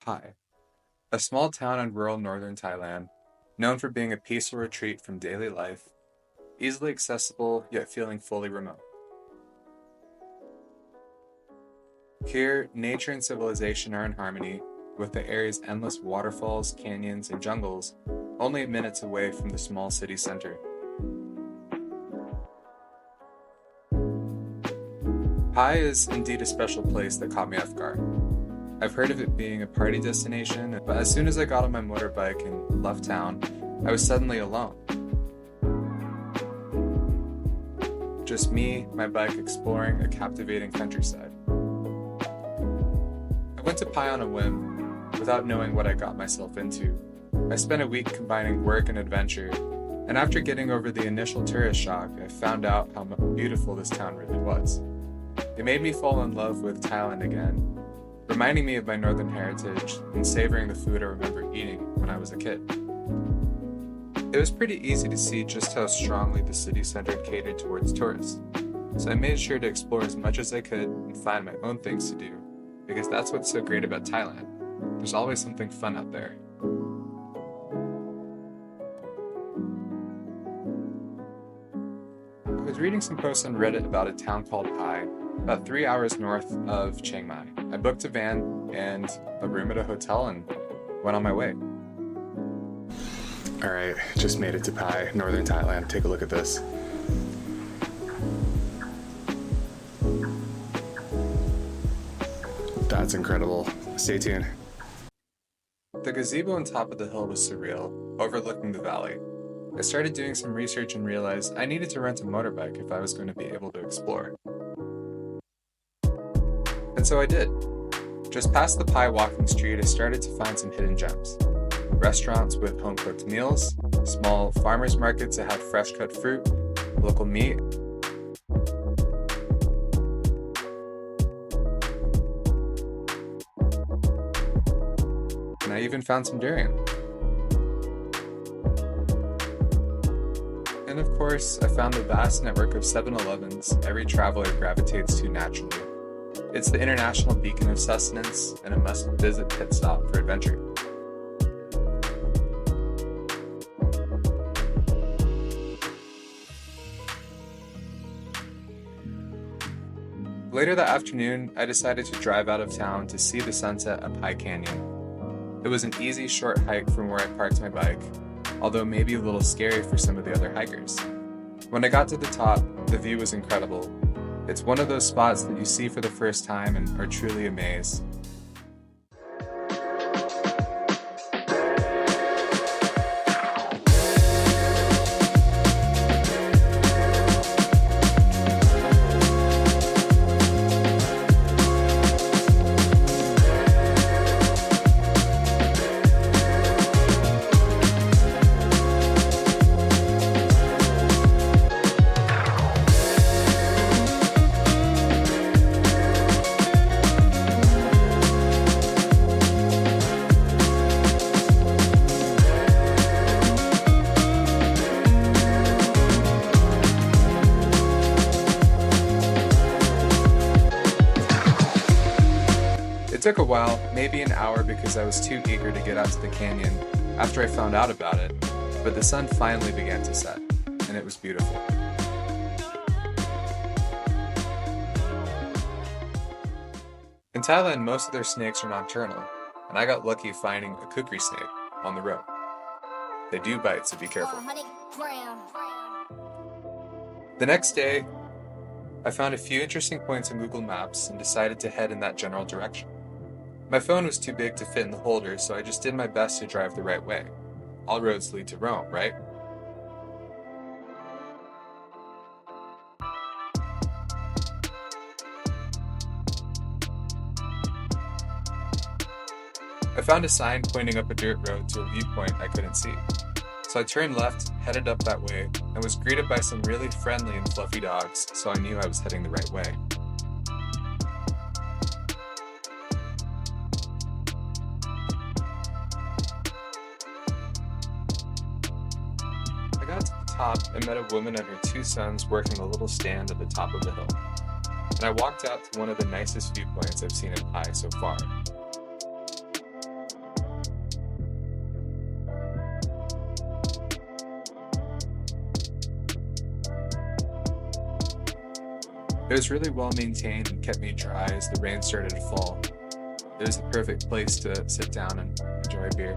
Pai, a small town in rural northern Thailand, known for being a peaceful retreat from daily life, easily accessible yet feeling fully remote. Here, nature and civilization are in harmony, with the area's endless waterfalls, canyons, and jungles only minutes away from the small city center. Pai is indeed a special place that caught me off guard. I've heard of it being a party destination, but as soon as I got on my motorbike and left town, I was suddenly alone. Just me, my bike exploring a captivating countryside. I went to Pai on a whim, without knowing what I got myself into. I spent a week combining work and adventure, and after getting over the initial tourist shock, I found out how beautiful this town really was. It made me fall in love with Thailand again, reminding me of my northern heritage and savoring the food I remember eating when I was a kid. It was pretty easy to see just how strongly the city center catered towards tourists, so I made sure to explore as much as I could and find my own things to do, because that's what's so great about Thailand. There's always something fun out there. I was reading some posts on Reddit about a town called Pai, about 3 hours north of Chiang Mai. I booked a van and a room at a hotel and went on my way. All right, just made it to Pai, northern Thailand. Take a look at this. That's incredible. Stay tuned. The gazebo on top of the hill was surreal, overlooking the valley. I started doing some research and realized I needed to rent a motorbike if I was going to be able to explore. And so I did. Just past the Pai walking street, I started to find some hidden gems. Restaurants with home-cooked meals, small farmers markets that had fresh-cut fruit, local meat, and I even found some durian. And of course, I found the vast network of 7-Elevens every traveler gravitates to naturally. It's the international beacon of sustenance and a must-visit pit stop for adventure. Later that afternoon, I decided to drive out of town to see the sunset at Pai Canyon. It was an easy, short hike from where I parked my bike, although maybe a little scary for some of the other hikers. When I got to the top, the view was incredible. It's one of those spots that you see for the first time and are truly amazed. It took a while, maybe an hour, because I was too eager to get out to the canyon after I found out about it, but the sun finally began to set, and it was beautiful. In Thailand, most of their snakes are nocturnal, and I got lucky finding a kukri snake on the road. They do bite, so be careful. The next day, I found a few interesting points on Google Maps and decided to head in that general direction. My phone was too big to fit in the holder, so I just did my best to drive the right way. All roads lead to Rome, right? I found a sign pointing up a dirt road to a viewpoint I couldn't see. So I turned left, headed up that way, and was greeted by some really friendly and fluffy dogs, so I knew I was heading the right way. I got to the top and met a woman and her 2 sons working a little stand at the top of the hill. And I walked out to one of the nicest viewpoints I've seen in Pai so far. It was really well maintained and kept me dry as the rain started to fall. It was the perfect place to sit down and enjoy a beer.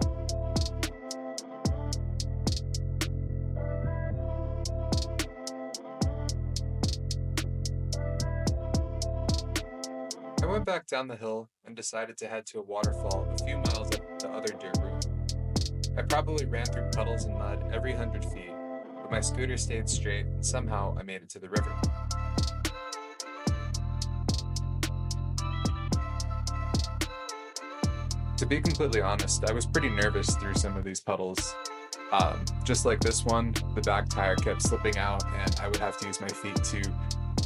I went back down the hill and decided to head to a waterfall a few miles up the other dirt route. I probably ran through puddles and mud every 100 feet, but my scooter stayed straight and somehow I made it to the river. To be completely honest, I was pretty nervous through some of these puddles. Just like this one, the back tire kept slipping out and I would have to use my feet to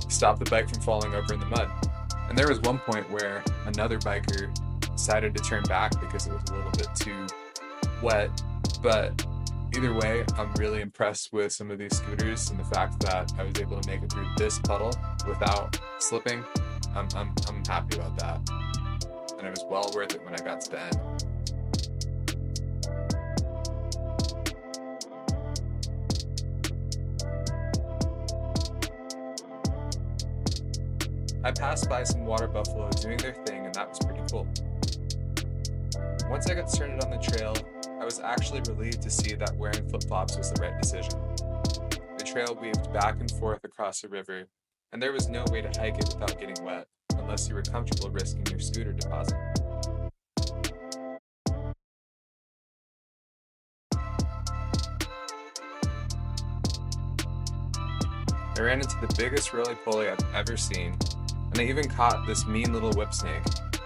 stop the bike from falling over in the mud. And there was one point where another biker decided to turn back because it was a little bit too wet. But either way, I'm really impressed with some of these scooters and the fact that I was able to make it through this puddle without slipping. I'm happy about that. And it was well worth it when I got to the end. I passed by some water buffalo doing their thing, and that was pretty cool. Once I got started on the trail, I was actually relieved to see that wearing flip-flops was the right decision. The trail weaved back and forth across the river, and there was no way to hike it without getting wet, unless you were comfortable risking your scooter deposit. I ran into the biggest roly-poly I've ever seen, and I even caught this mean little whip snake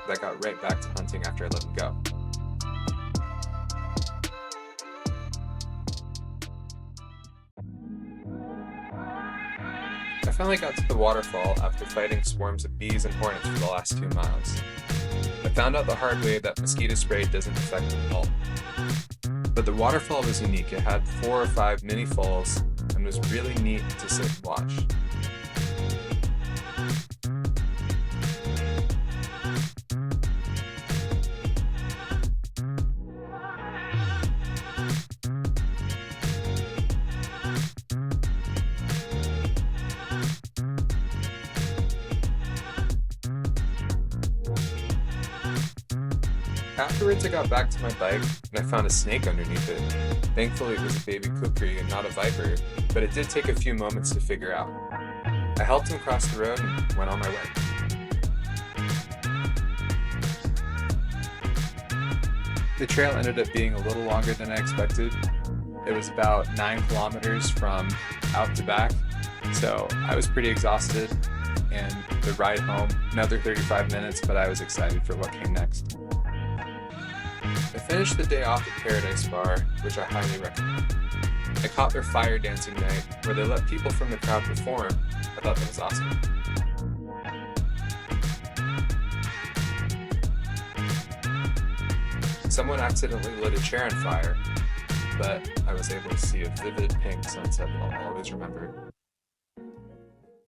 that got right back to hunting after I let him go. I finally got to the waterfall after fighting swarms of bees and hornets for the last 2 miles. I found out the hard way that mosquito spray doesn't affect them at all. But the waterfall was unique. It had 4 or 5 mini falls and was really neat to sit and watch. Afterwards, I got back to my bike and I found a snake underneath it. Thankfully, it was a baby kukri and not a viper, but it did take a few moments to figure out. I helped him cross the road and went on my way. The trail ended up being a little longer than I expected. It was about 9 kilometers from out to back, so I was pretty exhausted, and the ride home, another 35 minutes, but I was excited for what came next. I finished the day off at Paradise Bar, which I highly recommend. I caught their fire dancing night, where they let people from the crowd perform. I thought that was awesome. Someone accidentally lit a chair on fire, but I was able to see a vivid pink sunset that I'll always remember.